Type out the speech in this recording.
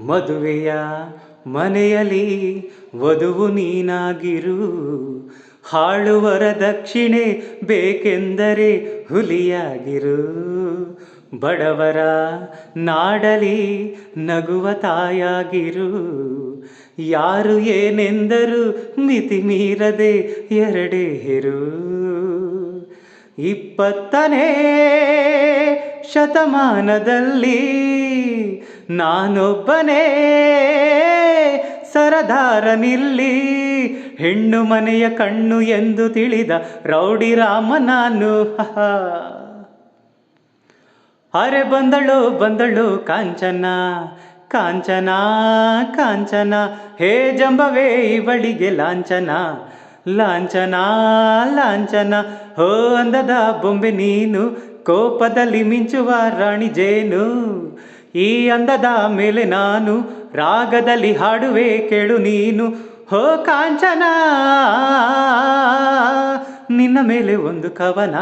ಮದುವೆಯ ಮನೆಯಲ್ಲಿ ವಧುವು ನೀನಾಗಿರು, ಹಾಳುವರ ದಕ್ಷಿಣೆ ಬೇಕೆಂದರೆ ಹುಲಿಯಾಗಿರು. ಬಡವರ ನಾಡಲಿ ನಗುವ ತಾಯಾಗಿರು, ಯಾರು ಏನೆಂದರು ಮಿತಿ ಮೀರದೆ ಎರಡೇ ಹೆರು. 20ನೇ ಶತಮಾನದಲ್ಲಿ ನಾನೊಬ್ಬನೇ ಸರದಾರನಿಲ್ಲಿ, ಹೆಣ್ಣು ಮನೆಯ ಕಣ್ಣು ಎಂದು ತಿಳಿದ ರೌಡಿ ರಾಮ ನಾನು. ಅರೆ ಬಂದಳು ಕಾಂಚನ ಕಾಂಚನ ಕಾಂಚನ, ಹೇ ಜಂಬವೇ ಇವಳಿಗೆ ಲಾಂಛನ ಲಾಂಛನ ಲಾಂಛನ. ಹೋ ಅಂದದ ಬೊಂಬೆ ನೀನು, ಕೋಪದಲ್ಲಿ ಮಿಂಚುವ ರಾಣಿ ಜೇನು. ಈ ಅಂದದ ಮೇಲೆ ನಾನು ರಾಗದಲ್ಲಿ ಹಾಡುವೆ ಕೇಳು ನೀನು. ಹೋ ಕಾಂಚನ, ನಿನ್ನ ಮೇಲೆ ಒಂದು ಕವನ.